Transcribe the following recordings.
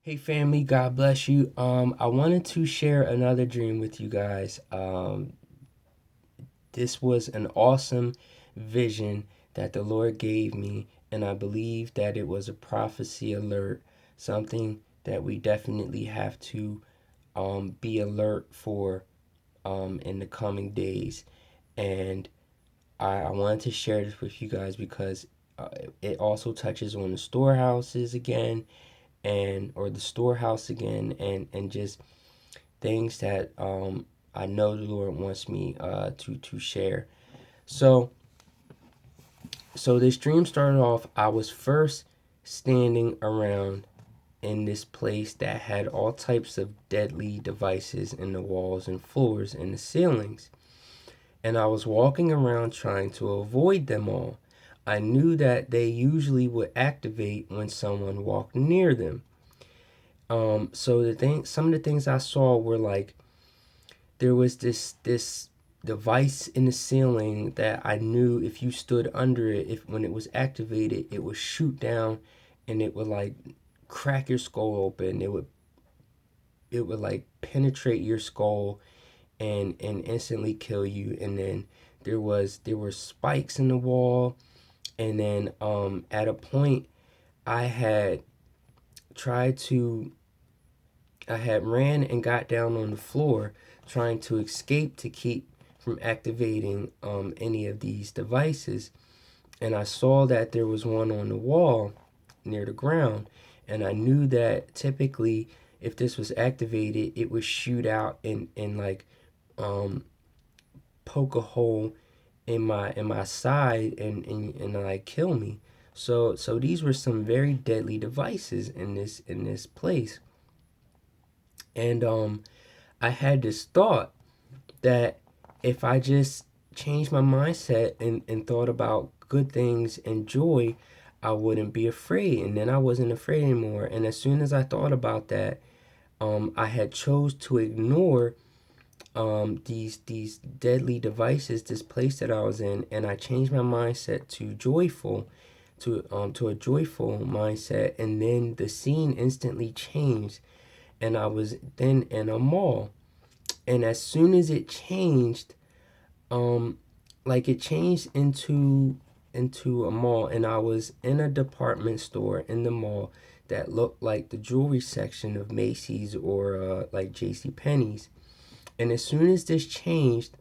Hey family, God bless you. I wanted to share another dream with you guys. This was an awesome vision that the Lord gave me, and I believe that it was a prophecy alert, something that we definitely have to be alert for in the coming days. And I wanted to share this with you guys because it also touches on the storehouses again and or the storehouse again and just things that I know the Lord wants me to share. So this dream started off. I was first standing around in this place that had all types of deadly devices in the walls and floors and the ceilings. And I was walking around trying to avoid them all. I knew that they usually would activate when someone walked near them. Some of the things I saw were like there was this device in the ceiling that I knew if you stood under it, if when it was activated, it would shoot down, and it would like crack your skull open. It would like penetrate your skull and instantly kill you. And then there were spikes in the wall, and then at a point I had tried to I had ran and got down on the floor trying to escape to keep from activating any of these devices. And I saw that there was one on the wall near the ground. And I knew that typically, if this was activated, it would shoot out and like um, poke a hole in my side and like kill me. So these were some very deadly devices in this place. And I had this thought that if I just changed my mindset and thought about good things and joy, I wouldn't be afraid. And then I wasn't afraid anymore. And as soon as I thought about that, I had chose to ignore these deadly devices, this place that I was in, and I changed my mindset to joyful, to a joyful mindset. And then the scene instantly changed, and I was then in a mall. And as soon as it changed, um like it changed into a mall, and I was in a department store in the mall that looked like the jewelry section of Macy's or like JC Penney's. And as soon as this changed,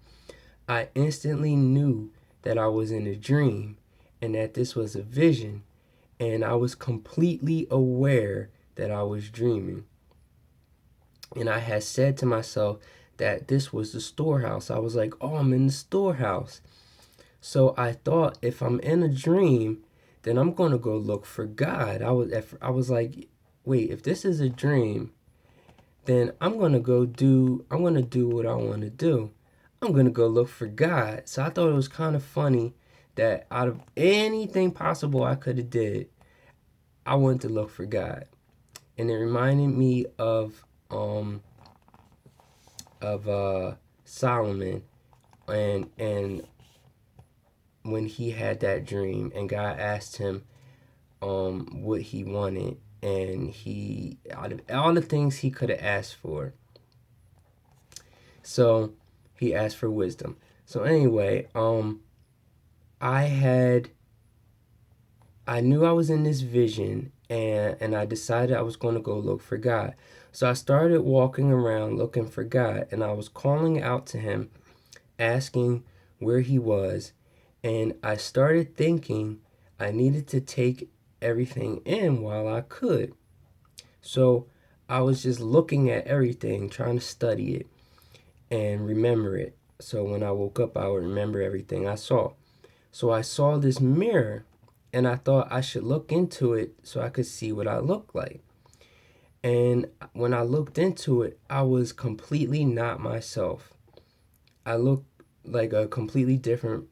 I instantly knew that I was in a dream and that this was a vision, and I was completely aware that I was dreaming. And I had said to myself that this was the storehouse. I was like, oh, I'm in the storehouse. So I thought, if I'm in a dream, then I'm gonna go look for God. I was like, wait, if this is a dream, then I'm gonna do what I want to do. I'm gonna go look for God. So I thought it was kind of funny that out of anything possible I could have did, I wanted to look for God. And it reminded me of Solomon, and when he had that dream and God asked him what he wanted, and he, out of all the things he could have asked for, so he asked for wisdom. So anyway, I had I knew I was in this vision, and I decided I was going to go look for God. So I started walking around looking for God, and I was calling out to him, asking where he was. And I started thinking I needed to take everything in while I could. So I was just looking at everything, trying to study it and remember it. So when I woke up, I would remember everything I saw. So I saw this mirror, and I thought I should look into it so I could see what I looked like. And when I looked into it, I was completely not myself. I looked like a completely different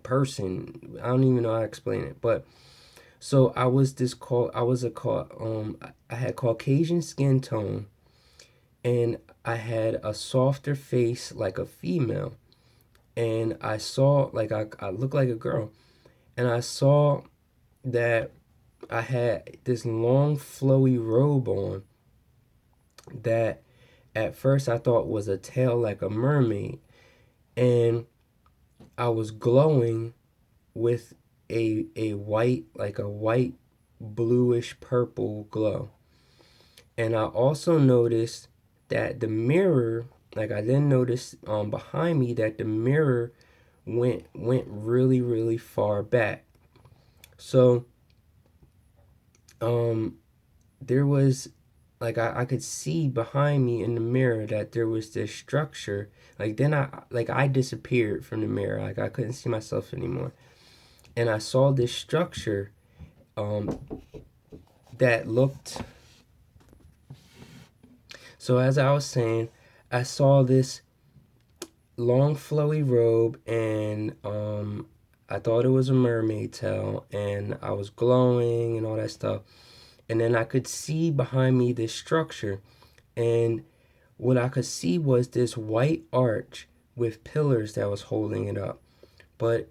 person. I don't even know how to explain it. But so I was this called I was a call I had Caucasian skin tone, and I had a softer face like a female. And I saw like I looked like a girl. And I saw that I had this long flowy robe on that at first I thought was a tail like a mermaid, and I was glowing with a white, like a white bluish purple glow. And I also noticed that the mirror, like I then noticed behind me that the mirror went really far back. So um there was, like, I could see behind me in the mirror that there was this structure. Like then I disappeared from the mirror. Like I couldn't see myself anymore. And I saw this structure um that looked, so as I was saying, I saw this long flowy robe, and I thought it was a mermaid tail, and I was glowing and all that stuff. And then I could see behind me this structure, and what I could see was this white arch with pillars that was holding it up, but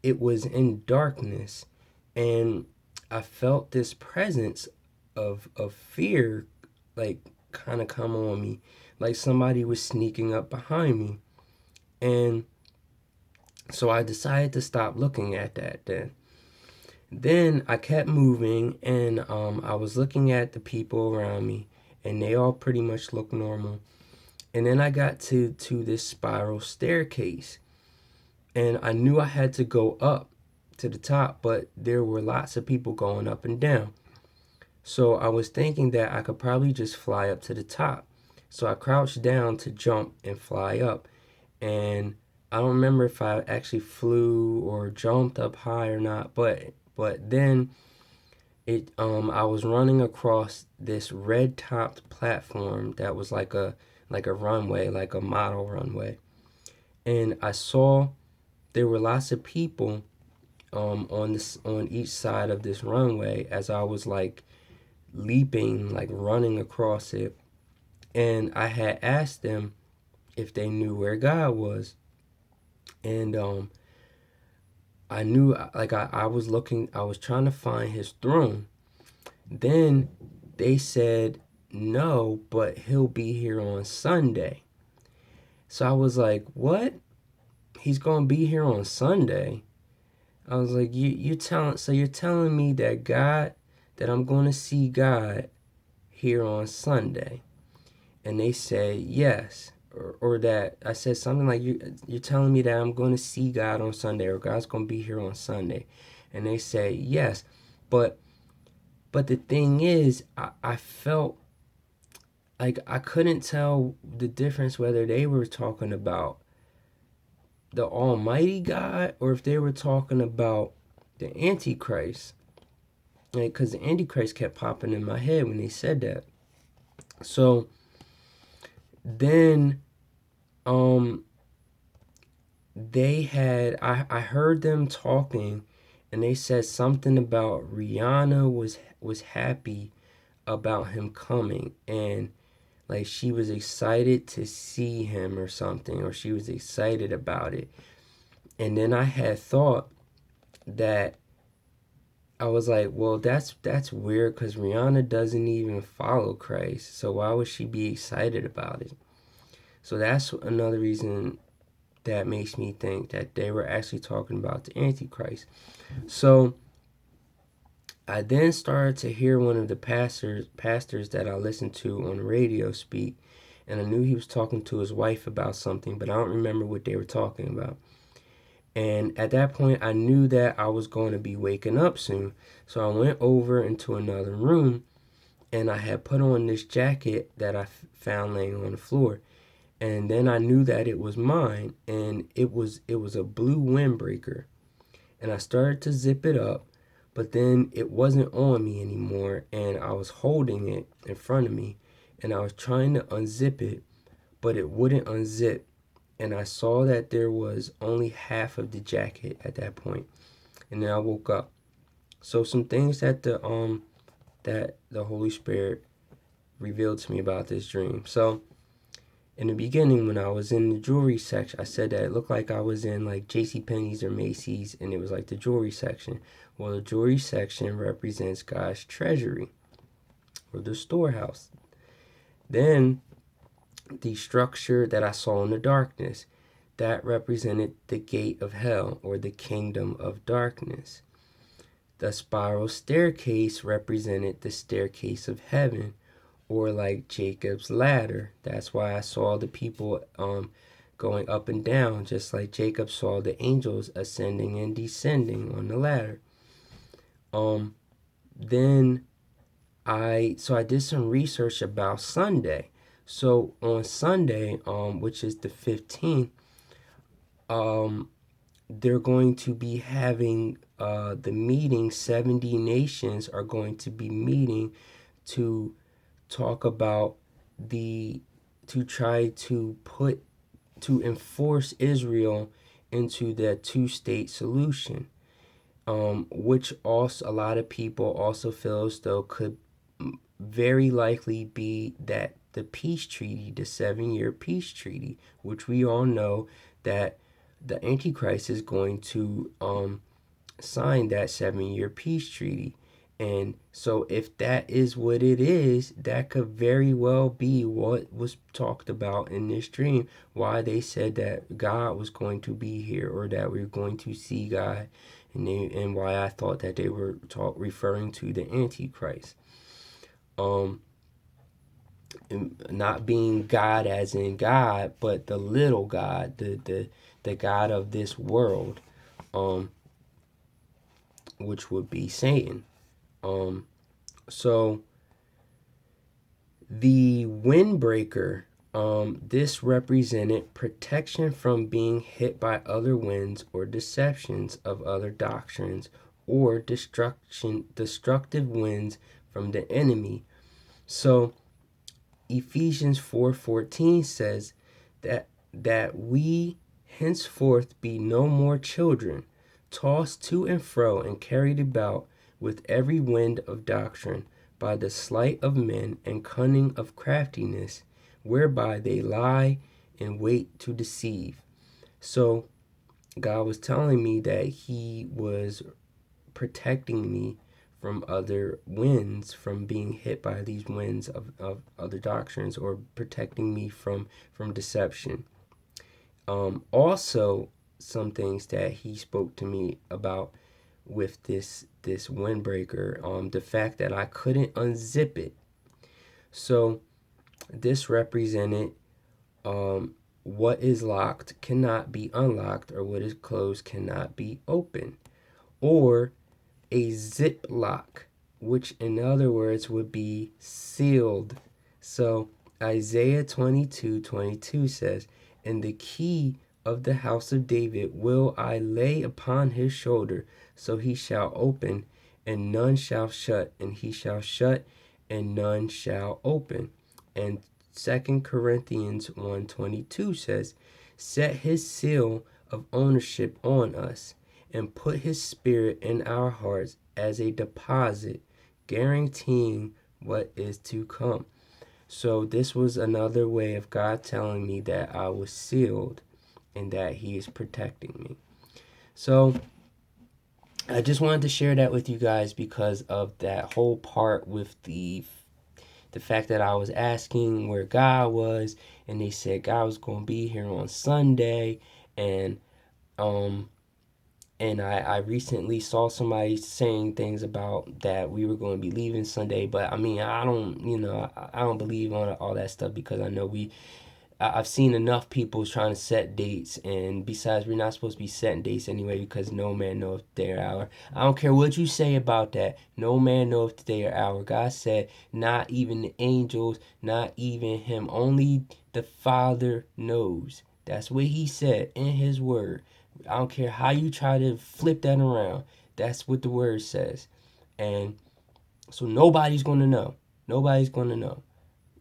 it was in darkness, and I felt this presence of fear, like, kind of come on me, like somebody was sneaking up behind me. And so I decided to stop looking at that then I kept moving, and I was looking at the people around me, and they all pretty much looked normal. And then I got to this spiral staircase, and I knew I had to go up to the top, but there were lots of people going up and down. So I was thinking that I could probably just fly up to the top. So I crouched down to jump and fly up. And I don't remember if I actually flew or jumped up high or not, but then I was running across this red topped platform that was like a runway, like a model runway. And I saw there were lots of people on each side of this runway as I was like leaping, like running across it. And I had asked them if they knew where God was. And I knew, like, I was looking, I was trying to find his throne. Then they said, no, but he'll be here on Sunday. So I was like, what? He's going to be here on Sunday? I was like, so you're telling me that that I'm going to see God here on Sunday? And they said, yes. Or that I said something like, you're telling me that I'm going to see God on Sunday, or God's going to be here on Sunday. And they say, yes. But the thing is, I felt like I couldn't tell the difference whether they were talking about the Almighty God or if they were talking about the Antichrist. Like, because the Antichrist kept popping in my head when they said that. So then I heard them talking, and they said something about Rihanna was happy about him coming, and like she was excited to see him or something, or she was excited about it. And then I had thought that, I was like, well, that's weird, because Rihanna doesn't even follow Christ, so why would she be excited about it? So that's another reason that makes me think that they were actually talking about the Antichrist. So I then started to hear one of the pastors that I listened to on the radio speak, and I knew he was talking to his wife about something, but I don't remember what they were talking about. And at that point, I knew that I was going to be waking up soon. So I went over into another room, and I had put on this jacket that I found laying on the floor. And then I knew that it was mine, and it was a blue windbreaker. And I started to zip it up, but then it wasn't on me anymore, and I was holding it in front of me, and I was trying to unzip it, but it wouldn't unzip. And I saw that there was only half of the jacket at that point. And then I woke up. So some things that the Holy Spirit revealed to me about this dream. So in the beginning, when I was in the jewelry section, I said that it looked like I was in like JCPenney's or Macy's, and it was like the jewelry section. Well, the jewelry section represents God's treasury or the storehouse. Then the structure that I saw in the darkness, that represented the gate of hell or the kingdom of darkness. The spiral staircase represented the staircase of heaven, or like Jacob's ladder. That's why I saw the people going up and down, just like Jacob saw the angels ascending and descending on the ladder. Then I did some research about Sunday. So on Sunday, which is the 15th, they're going to be having the meeting. 70 nations are going to be meeting to talk about to try to enforce Israel into the two-state solution, which also a lot of people also feel as though could very likely be that the peace treaty, the 7-year peace treaty, which we all know that the Antichrist is going to sign that 7-year peace treaty. And so if that is what it is, that could very well be what was talked about in this dream, why they said that God was going to be here, or that we were going to see God, and why I thought that they were referring to the Antichrist. Not being God as in God, but the little God, the God of this world, which would be Satan. So the Windbreaker, this represented protection from being hit by other winds or deceptions of other doctrines, or destructive winds from the enemy. So Ephesians 4:14 says that we henceforth be no more children, tossed to and fro and carried about with every wind of doctrine, by the sleight of men and cunning of craftiness, whereby they lie in wait to deceive. So God was telling me that He was protecting me from other winds, from being hit by these winds of other doctrines, or protecting me from deception. Also, some things that He spoke to me about with this windbreaker, the fact that I couldn't unzip it. So this represented what is locked cannot be unlocked, or what is closed cannot be opened, or a zip lock, which in other words would be sealed. So Isaiah 22:22 says, "And the key of the house of David will I lay upon his shoulder, so he shall open, and none shall shut, and he shall shut, and none shall open." And 2 Corinthians 1:22 says, "Set his seal of ownership on us, and put his spirit in our hearts as a deposit, guaranteeing what is to come." So this was another way of God telling me that I was sealed and that He is protecting me. So I just wanted to share that with you guys because of that whole part with the fact that I was asking where God was, and they said God was going to be here on Sunday, and I recently saw somebody saying things about that we were going to be leaving Sunday, but I mean, I don't believe on all that stuff, because I know I've seen enough people trying to set dates, and besides, we're not supposed to be setting dates anyway, because no man knows their hour. I don't care what you say about that. No man knows their hour. God said, not even the angels, not even Him. Only the Father knows. That's what He said in His Word. I don't care how you try to flip that around. That's what the Word says. And so nobody's going to know. Nobody's going to know.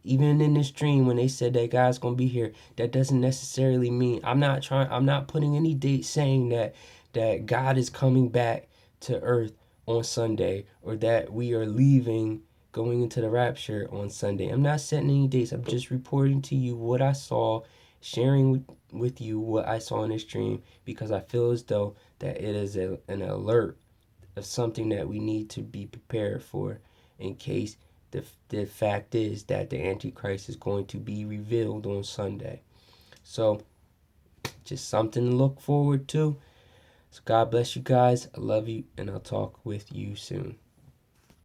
Even in this dream, when they said that God's going to be here, that doesn't necessarily mean, I'm not putting any date saying that God is coming back to earth on Sunday, or that we are leaving going into the rapture on Sunday. I'm not setting any dates. I'm just reporting to you what I saw, sharing with you what I saw in this dream, because I feel as though that it is an alert of something that we need to be prepared for in case the fact is that the Antichrist is going to be revealed on Sunday. So just something to look forward to. So God bless you guys. I love you, and I'll talk with you soon.